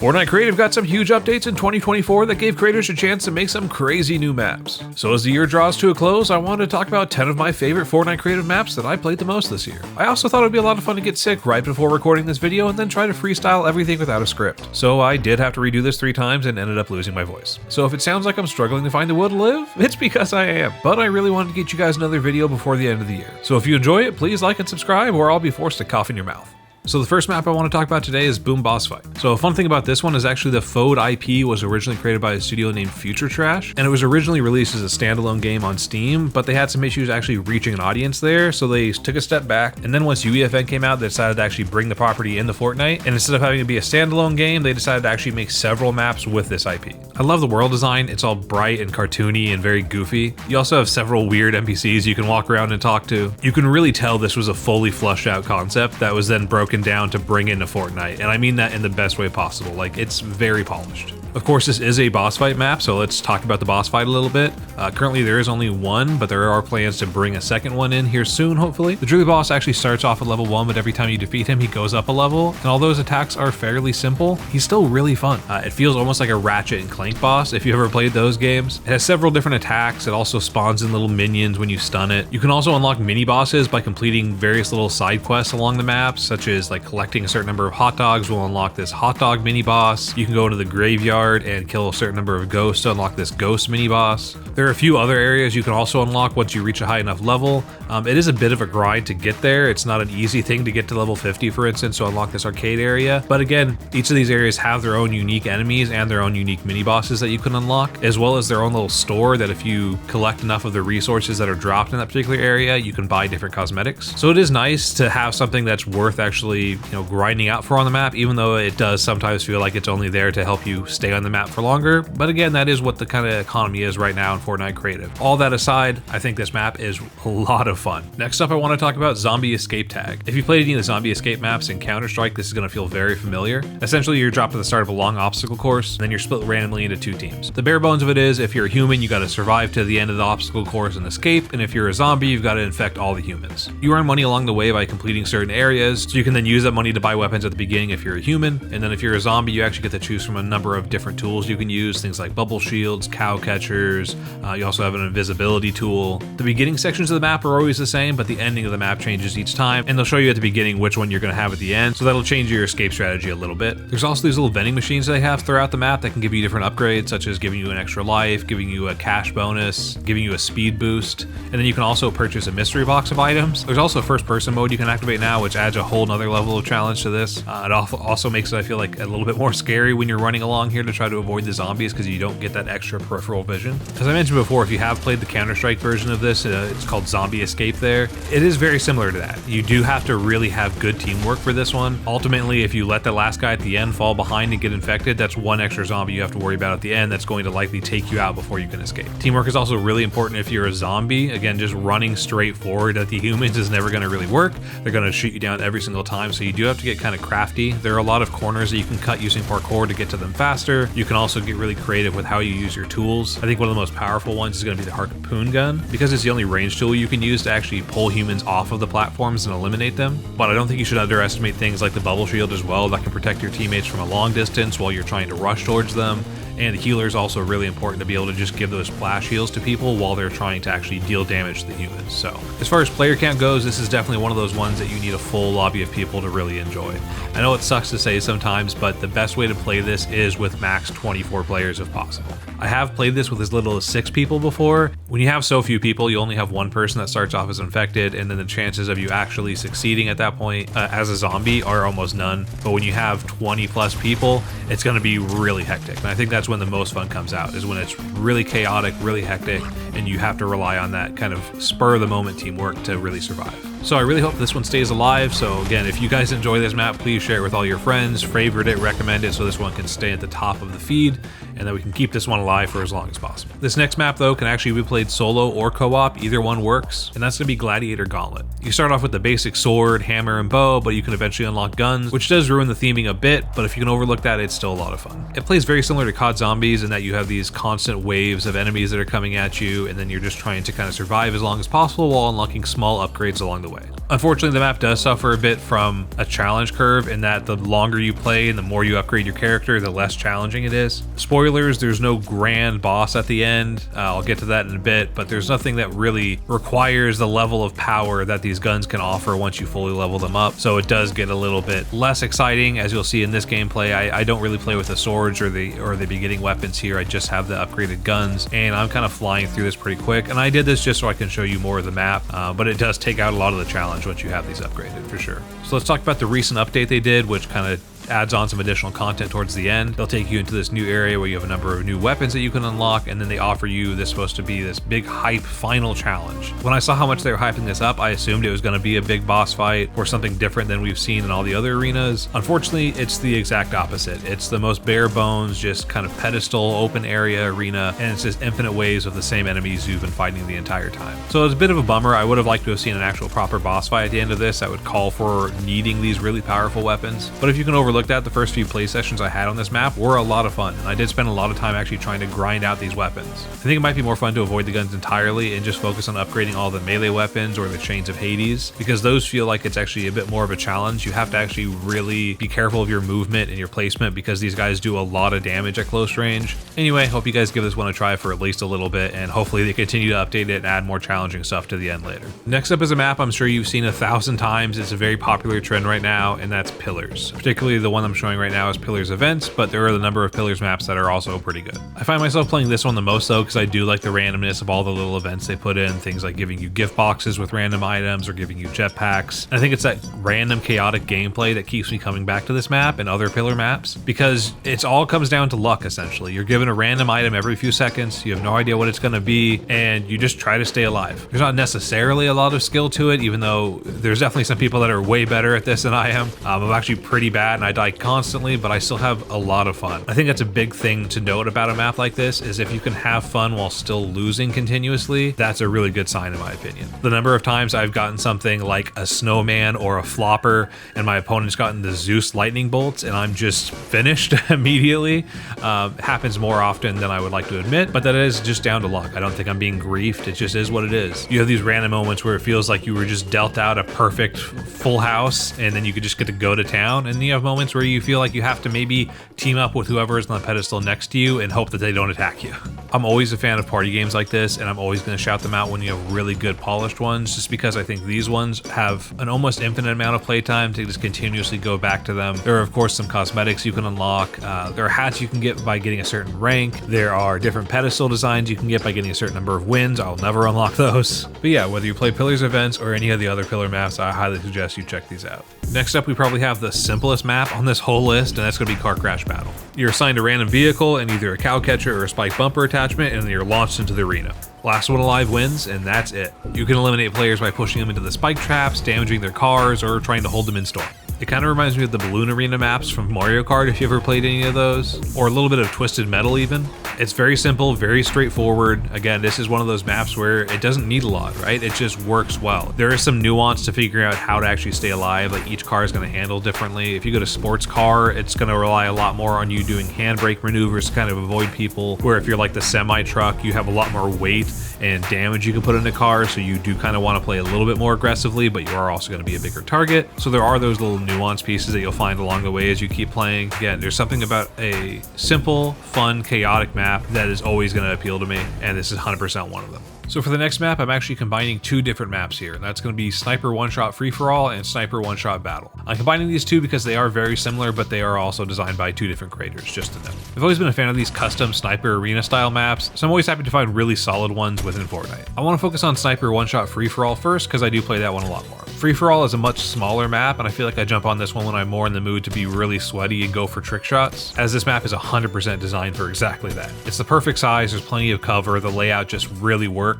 Fortnite Creative got some huge updates in 2024 that gave creators a chance to make some crazy new maps. So as the year draws to a close, I wanted to talk about 10 of my favorite Fortnite Creative maps that I played the most this year. I also thought it would be a lot of fun to get sick right before recording this video and then try to freestyle everything without a script. So I did have to redo this 3 times and ended up losing my voice. So if it sounds like I'm struggling to find the will to live, it's because I am. But I really wanted to get you guys another video before the end of the year. So if you enjoy it, please like and subscribe or I'll be forced to cough in your mouth. So the first map I want to talk about today is Boom Boss Fight. So a fun thing about this one is actually the FAVORITE IP was originally created by a studio named Future Trash, and it was originally released as a standalone game on Steam, but they had some issues actually reaching an audience there, so they took a step back, and then once UEFN came out, they decided to actually bring the property into Fortnite, and instead of having it be a standalone game, they decided to actually make several maps with this IP. I love the world design. It's all bright and cartoony and very goofy. You also have several weird NPCs you can walk around and talk to. You can really tell this was a fully fleshed out concept that was then broken down to bring into Fortnite, and I mean that in the best way possible. Like, it's very polished. Of course, this is a boss fight map, so let's talk about the boss fight a little bit. Currently, there is only one, but there are plans to bring a second one in here soon, hopefully. The Druid boss actually starts off at level 1, but every time you defeat him, he goes up a level. And although his attacks are fairly simple, he's still really fun. It feels almost like a Ratchet and Clank boss, if you ever played those games. It has several different attacks. It also spawns in little minions when you stun it. You can also unlock mini bosses by completing various little side quests along the map, such as like collecting a certain number of hot dogs will unlock this hot dog mini boss. You can go into the graveyard and kill a certain number of ghosts to unlock this ghost mini boss. There are a few other areas you can also unlock once you reach a high enough level. It is a bit of a grind to get there. It's not an easy thing to get to level 50, for instance, to unlock this arcade area. But again, each of these areas have their own unique enemies and their own unique mini bosses that you can unlock, as well as their own little store that if you collect enough of the resources that are dropped in that particular area, you can buy different cosmetics. So it is nice to have something that's worth actually, grinding out for on the map, even though it does sometimes feel like it's only there to help you stay on the map for longer. But again, that is what the kind of economy is right now in Fortnite Creative. All that aside, I think this map is a lot of fun. Next up, I want to talk about Zombie Escape Tag. If you played any of the Zombie Escape maps in Counter-Strike, this is going to feel very familiar. Essentially, you're dropped at the start of a long obstacle course, and then you're split randomly into 2 teams. The bare bones of it is, if you're a human, you got to survive to the end of the obstacle course and escape, and if you're a zombie, you've got to infect all the humans. You earn money along the way by completing certain areas, so you can then use that money to buy weapons at the beginning if you're a human, and then if you're a zombie, you actually get to choose from a number of different tools you can use, things like bubble shields, cow catchers. You also have an invisibility tool. The beginning sections of the map are always the same, but the ending of the map changes each time, and they'll show you at the beginning which one you're going to have at the end, so that'll change your escape strategy a little bit. There's also these little vending machines they have throughout the map that can give you different upgrades, such as giving you an extra life, giving you a cash bonus, giving you a speed boost, and then you can also purchase a mystery box of items. There's also a first-person mode you can activate now, which adds a whole nother level of challenge to this. It also makes it, I feel like, a little bit more scary when you're running along here to try to avoid the zombies, because you don't get that extra peripheral vision. As I mentioned before, if you have played the Counter-Strike version of this, it's called Zombie Escape there. It is very similar to that. You do have to really have good teamwork for this one. Ultimately, if you let the last guy at the end fall behind and get infected, that's one extra zombie you have to worry about at the end that's going to likely take you out before you can escape. Teamwork is also really important if you're a zombie. Again, just running straight forward at the humans is never going to really work. They're going to shoot you down every single time, so you do have to get kind of crafty. There are a lot of corners that you can cut using parkour to get to them faster. You can also get really creative with how you use your tools. I think one of the most powerful ones is going to be the harpoon gun, because it's the only range tool you can use to actually pull humans off of the platforms and eliminate them. But I don't think you should underestimate things like the bubble shield as well, that can protect your teammates from a long distance while you're trying to rush towards them. And the healer is also really important to be able to just give those splash heals to people while they're trying to actually deal damage to the humans. So as far as player count goes, this is definitely one of those ones that you need a full lobby of people to really enjoy. I know it sucks to say sometimes, but the best way to play this is with max 24 players if possible. I have played this with as little as 6 people before. When you have so few people, you only have one person that starts off as infected, and then the chances of you actually succeeding at that point as a zombie are almost none. But when you have 20 plus people, it's going to be really hectic. And I think that's when the most fun comes out, is when it's really chaotic, really hectic, and you have to rely on that kind of spur of the moment teamwork to really survive. So I really hope this one stays alive. So again, if you guys enjoy this map, please share it with all your friends, favorite it, recommend it, so this one can stay at the top of the feed, and that we can keep this one alive for as long as possible. This next map though can actually be played solo or co-op, either one works, and that's gonna be Gladiator Gauntlet. You start off with the basic sword, hammer, and bow, but you can eventually unlock guns, which does ruin the theming a bit, but if you can overlook that, it's still a lot of fun. It plays very similar to COD Zombies in that you have these constant waves of enemies that are coming at you, and then you're just trying to kind of survive as long as possible while unlocking small upgrades along the way. way. Unfortunately, the map does suffer a bit from a challenge curve in that the longer you play and the more you upgrade your character, the less challenging it is. Spoilers, there's no grand boss at the end. I'll get to that in a bit, but there's nothing that really requires the level of power that these guns can offer once you fully level them up. So it does get a little bit less exciting. As you'll see in this gameplay, I don't really play with the swords or the beginning weapons here. I just have the upgraded guns, and I'm kind of flying through this pretty quick. And I did this just so I can show you more of the map, but it does take out a lot of the challenge once you have these upgraded for sure. So let's talk about the recent update they did, which kind of adds on some additional content towards the end. They'll take you into this new area where you have a number of new weapons that you can unlock, and then they offer you this supposed to be this big hype final challenge. When I saw how much they were hyping this up, I assumed it was going to be a big boss fight or something different than we've seen in all the other arenas. Unfortunately, it's the exact opposite. It's the most bare bones, just kind of pedestal, open area arena, and it's just infinite waves of the same enemies you've been fighting the entire time. So it's a bit of a bummer. I would have liked to have seen an actual proper boss fight at the end of this that would call for needing these really powerful weapons. But if you can overlook that, the first few play sessions I had on this map were a lot of fun, and I did spend a lot of time actually trying to grind out these weapons. I think it might be more fun to avoid the guns entirely and just focus on upgrading all the melee weapons or the Chains of Hades, because those feel like it's actually a bit more of a challenge. You have to actually really be careful of your movement and your placement because these guys do a lot of damage at close range. Anyway, hope you guys give this one a try for at least a little bit, and hopefully they continue to update it and add more challenging stuff to the end later. Next up is a map I'm sure you've seen 1,000 times. It's a very popular trend right now, and that's Pillars. Particularly the one I'm showing right now is Pillars Events, but there are a number of Pillars maps that are also pretty good. I find myself playing this one the most though because I do like the randomness of all the little events they put in, things like giving you gift boxes with random items or giving you jetpacks. And I think it's that random chaotic gameplay that keeps me coming back to this map and other Pillar maps, because it's all comes down to luck essentially. You're given a random item every few seconds, you have no idea what it's going to be, and you just try to stay alive. There's not necessarily a lot of skill to it, even though there's definitely some people that are way better at this than I am. I'm actually pretty bad and I die constantly, but I still have a lot of fun. I think that's a big thing to note about a map like this, is if you can have fun while still losing continuously, that's a really good sign in my opinion. The number of times I've gotten something like a snowman or a flopper and my opponent's gotten the Zeus lightning bolts and I'm just finished immediately happens more often than I would like to admit, but that is just down to luck. I don't think I'm being griefed, it just is what it is. You have these random moments where it feels like you were just dealt out a perfect full house and then you could just get to go to town, and you have moments where you feel like you have to maybe team up with whoever is on the pedestal next to you and hope that they don't attack you. I'm always a fan of party games like this, and I'm always going to shout them out when you have really good polished ones, just because I think these ones have an almost infinite amount of playtime to just continuously go back to them. There are of course some cosmetics you can unlock, there are hats you can get by getting a certain rank, there are different pedestal designs you can get by getting a certain number of wins. I'll never unlock those. But yeah, whether you play Pillars Events or any of the other Pillar maps, I highly suggest you check these out. Next up, we probably have the simplest map on this whole list, and that's going to be Car Crash Battle. You're assigned a random vehicle and either a cow catcher or a spike bumper attachment, and then you're launched into the arena. Last one alive wins, and that's it. You can eliminate players by pushing them into the spike traps, damaging their cars, or trying to hold them in storm. It kind of reminds me of the Balloon Arena maps from Mario Kart, if you ever played any of those, or a little bit of Twisted Metal even. It's very simple, very straightforward. Again, this is one of those maps where it doesn't need a lot, right? It just works well. There is some nuance to figuring out how to actually stay alive, like each car is going to handle differently. If you go to sports car, it's going to rely a lot more on you doing handbrake maneuvers to kind of avoid people, where if you're like the semi-truck, you have a lot more weight and damage you can put in the car, so you do kind of want to play a little bit more aggressively, but you are also going to be a bigger target. So there are those little nuance pieces that you'll find along the way as you keep playing. Again, there's something about a simple, fun, chaotic map that is always going to appeal to me, and this is 100% one of them. So for the next map, I'm actually combining two different maps here, and that's going to be Sniper One-Shot Free-For-All and Sniper One-Shot Battle. I'm combining these two because they are very similar, but they are also designed by two different creators, just to know. I've always been a fan of these custom Sniper Arena style maps, so I'm always happy to find really solid ones within Fortnite. I want to focus on Sniper One-Shot Free-For-All first because I do play that one a lot more. Free-For-All is a much smaller map, and I feel like I jump on this one when I'm more in the mood to be really sweaty and go for trick shots, as this map is 100% designed for exactly that. It's the perfect size, there's plenty of cover, the layout just really works.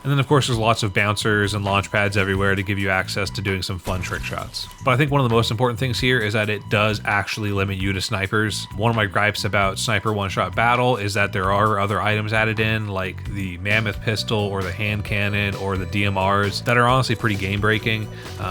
And then of course there's lots of bouncers and launch pads everywhere to give you access to doing some fun trick shots. But I think one of the most important things here is that it does actually limit you to snipers. One of my gripes about Sniper One-Shot Battle is that there are other items added in, like the Mammoth Pistol or the hand cannon or the DMRs, that are honestly pretty game breaking.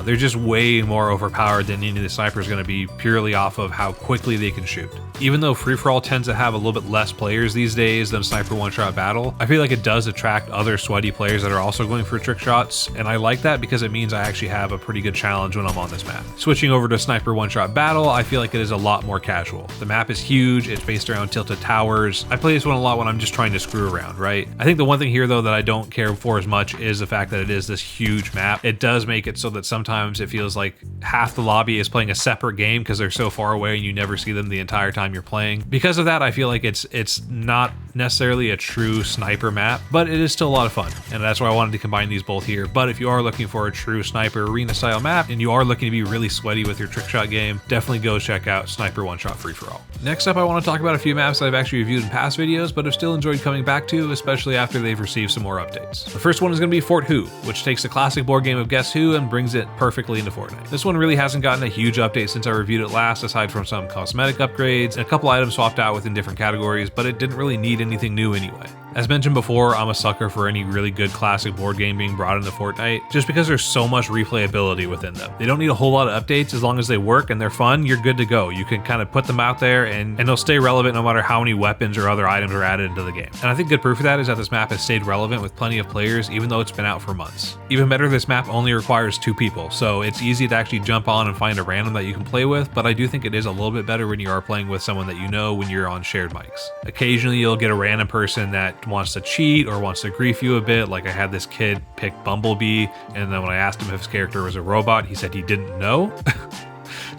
They're just way more overpowered than any of the snipers are going to be purely off of how quickly they can shoot. Even though free-for-all tends to have a little bit less players these days than sniper one-shot battle, I feel like it does attract other sweaty players that are also going for trick shots, and I like that because it means I actually have a pretty good challenge when I'm on this map. Switching over to sniper one-shot battle, I feel like it is a lot more casual. The map is huge, it's based around tilted towers. I play this one a lot when I'm just trying to screw around, right? I think the one thing here though that I don't care for as much is the fact that it is this huge map. It does make it so that sometimes it feels like half the lobby is playing a separate game because they're so far away and you never see them the entire time you're playing. Because of that, I feel like it's not necessarily a true sniper map, but it is still a lot of fun, and that's why I wanted to combine these both here. But if you are looking for a true sniper arena style map and you are looking to be really sweaty with your trick shot game, definitely go check out Sniper One Shot Free For All. Next up, I want to talk about a few maps that I've actually reviewed in past videos, but have still enjoyed coming back to, especially after they've received some more updates. The first one is going to be Fort Who, which takes the classic board game of Guess Who and brings it perfectly into Fortnite. This one really hasn't gotten a huge update since I reviewed it last, aside from some cosmetic upgrades and a couple items swapped out within different categories, but it didn't really need anything new anyway. As mentioned before, I'm a sucker for any really good classic board game being brought into Fortnite, just because there's so much replayability within them. They don't need a whole lot of updates. As long as they work and they're fun, you're good to go. You can kind of put them out there and they'll stay relevant no matter how many weapons or other items are added into the game. And I think good proof of that is that this map has stayed relevant with plenty of players, even though it's been out for months. Even better, this map only requires 2 people, so it's easy to actually jump on and find a random that you can play with, but I do think it is a little bit better when you are playing with someone that you know when you're on shared mics. Occasionally you'll get a random person that wants to cheat or wants to grief you a bit, like I had this kid pick Bumblebee, and then when I asked him if his character was a robot, he said he didn't know.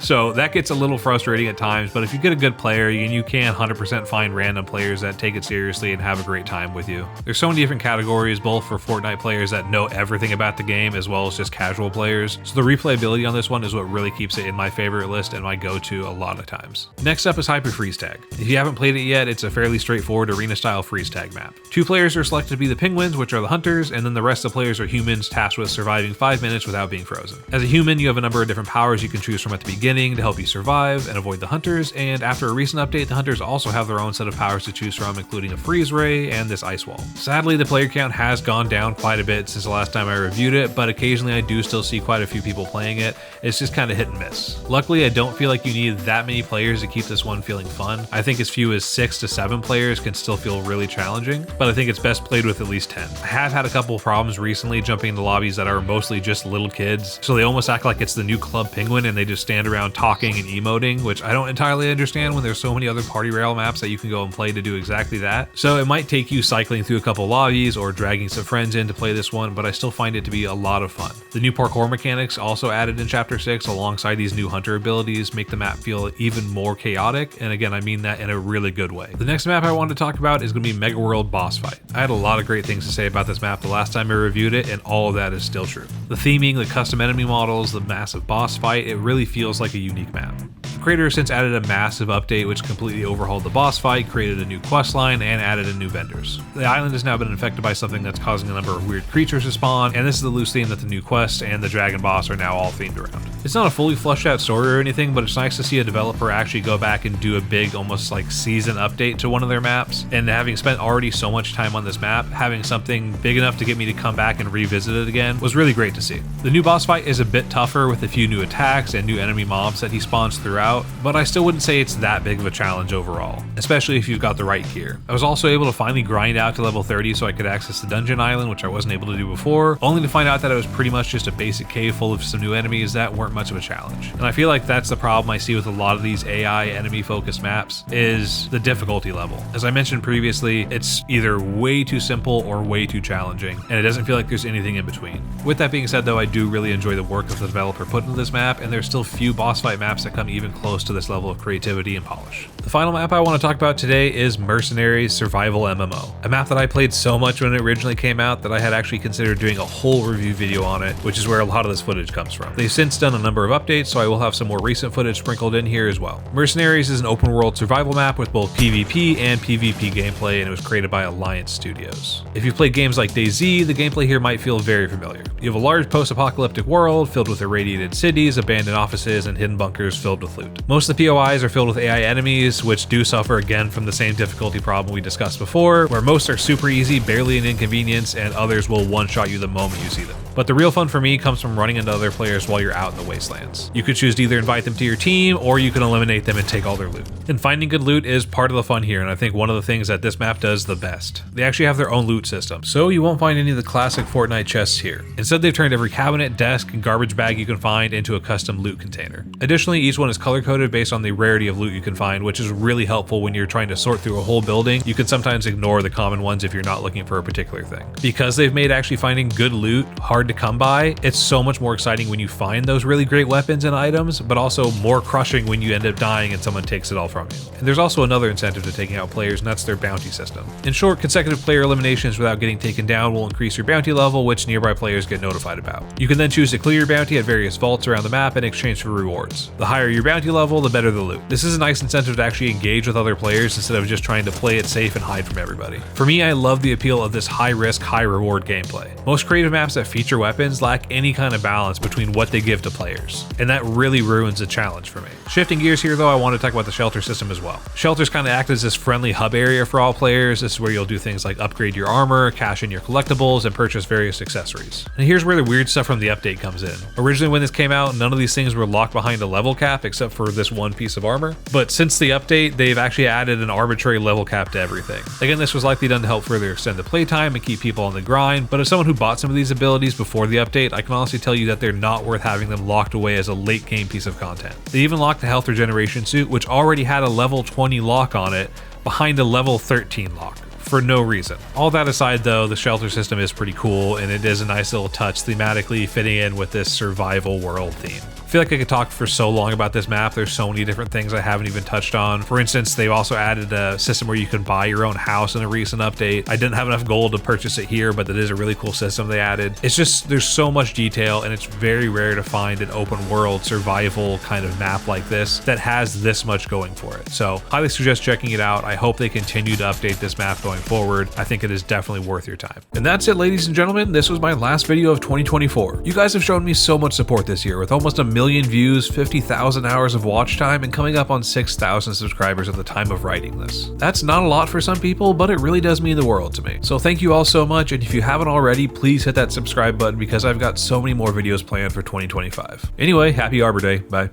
So that gets a little frustrating at times, but if you get a good player, you can 100% find random players that take it seriously and have a great time with you. There's so many different categories, both for Fortnite players that know everything about the game as well as just casual players. So the replayability on this one is what really keeps it in my favorite list and my go-to a lot of times. Next up is Hyper Freeze Tag. If you haven't played it yet, it's a fairly straightforward arena-style freeze tag map. 2 players are selected to be the penguins, which are the hunters, and then the rest of the players are humans tasked with surviving 5 minutes without being frozen. As a human, you have a number of different powers you can choose from at the beginning to help you survive and avoid the hunters, and after a recent update, the hunters also have their own set of powers to choose from, including a freeze ray and this ice wall. Sadly, the player count has gone down quite a bit since the last time I reviewed it, but occasionally I do still see quite a few people playing it. It's just kind of hit and miss. Luckily, I don't feel like you need that many players to keep this one feeling fun. I think as few as 6 to 7 players can still feel really challenging, but I think it's best played with at least 10. I have had a couple of problems recently jumping into lobbies that are mostly just little kids, so they almost act like it's the new Club Penguin and they just stand around talking and emoting, which I don't entirely understand when there's so many other party rail maps that you can go and play to do exactly that. So it might take you cycling through a couple lobbies or dragging some friends in to play this one, but I still find it to be a lot of fun. The new parkour mechanics also added in Chapter 6 alongside these new hunter abilities make the map feel even more chaotic, and again, I mean that in a really good way. The next map I wanted to talk about is going to be Mega World Boss Fight. I had a lot of great things to say about this map the last time I reviewed it, and all of that is still true. The theming, the custom enemy models, the massive boss fight, it really feels like a unique map. The creator has since added a massive update which completely overhauled the boss fight, created a new quest line, and added in new vendors. The island has now been infected by something that's causing a number of weird creatures to spawn, and this is the loose theme that the new quest and the dragon boss are now all themed around. It's not a fully fleshed out story or anything, but it's nice to see a developer actually go back and do a big, almost like season update to one of their maps, and having spent already so much time on this map, having something big enough to get me to come back and revisit it again was really great to see. The new boss fight is a bit tougher with a few new attacks and new enemy mobs that he spawns throughout, but I still wouldn't say it's that big of a challenge overall, especially if you've got the right gear. I was also able to finally grind out to level 30 so I could access the dungeon island, which I wasn't able to do before, only to find out that it was pretty much just a basic cave full of some new enemies that weren't much of a challenge. And I feel like that's the problem I see with a lot of these AI enemy focused maps is the difficulty level. As I mentioned previously, it's either way too simple or way too challenging, and it doesn't feel like there's anything in between. With that being said though, I do really enjoy the work that the developer put into this map, and there's still few boss fight maps that come even close to this level of creativity and polish. The final map I want to talk about today is Mercenaries Survival MMO, a map that I played so much when it originally came out that I had actually considered doing a whole review video on it, which is where a lot of this footage comes from. They've since done a number of updates, so I will have some more recent footage sprinkled in here as well. Mercenaries is an open world survival map with both PvP and PvP gameplay, and it was created by Alliance Studios. If you've played games like DayZ, the gameplay here might feel very familiar. You have a large post-apocalyptic world filled with irradiated cities, abandoned offices, and hidden bunkers filled with loot. Most of the POIs are filled with AI enemies, which do suffer again from the same difficulty problem we discussed before, where most are super easy, barely an inconvenience, and others will one-shot you the moment you see them. But the real fun for me comes from running into other players while you're out in the wastelands. You could choose to either invite them to your team, or you can eliminate them and take all their loot. And finding good loot is part of the fun here, and I think one of the things that this map does the best. They actually have their own loot system, so you won't find any of the classic Fortnite chests here. Instead, they've turned every cabinet, desk, and garbage bag you can find into a custom loot container. Additionally, each one is color-coded based on the rarity of loot you can find, which is really helpful when you're trying to sort through a whole building. You can sometimes ignore the common ones if you're not looking for a particular thing. Because they've made actually finding good loot hard to come by, it's so much more exciting when you find those really great weapons and items, but also more crushing when you end up dying and someone takes it all from you. And there's also another incentive to taking out players, and that's their bounty system. In short, consecutive player eliminations without getting taken down will increase your bounty level, which nearby players get notified about. You can then choose to clear your bounty at various vaults around the map in exchange for rewards. The higher your bounty level, the better the loot. This is a nice incentive to actually engage with other players instead of just trying to play it safe and hide from everybody. For me, I love the appeal of this high risk, high reward gameplay. Most creative maps that feature weapons lack any kind of balance between what they give to players, and that really ruins the challenge for me. Shifting gears here though, I want to talk about the shelter system as well. Shelters kind of act as this friendly hub area for all players. This is where you'll do things like upgrade your armor, cash in your collectibles, and purchase various accessories. And here's where the weird stuff from the update comes in. Originally when this came out, none of these things were locked behind a level cap except for this one piece of armor. But since the update, they've actually added an arbitrary level cap to everything. Again, this was likely done to help further extend the playtime and keep people on the grind, but as someone who bought some of these abilities before the update, I can honestly tell you that they're not worth having them locked away as a late game piece of content. They even locked the health regeneration suit, which already had a level 20 lock on it, behind a level 13 lock. For no reason. All that aside though, the shelter system is pretty cool, and it is a nice little touch thematically fitting in with this survival world theme. I feel like I could talk for so long about this map. There's so many different things I haven't even touched on. For instance, they've also added a system where you can buy your own house in a recent update. I didn't have enough gold to purchase it here, but that is a really cool system they added. It's just, there's so much detail, and it's very rare to find an open world survival kind of map like this that has this much going for it. So highly suggest checking it out. I hope they continue to update this map going forward. I think it is definitely worth your time. And that's it, ladies and gentlemen. This was my last video of 2024. You guys have shown me so much support this year with almost 1 million views, 50,000 hours of watch time, and coming up on 6,000 subscribers at the time of writing this. That's not a lot for some people, but it really does mean the world to me. So thank you all so much, and if you haven't already, please hit that subscribe button because I've got so many more videos planned for 2025. Anyway, happy Arbor Day. Bye.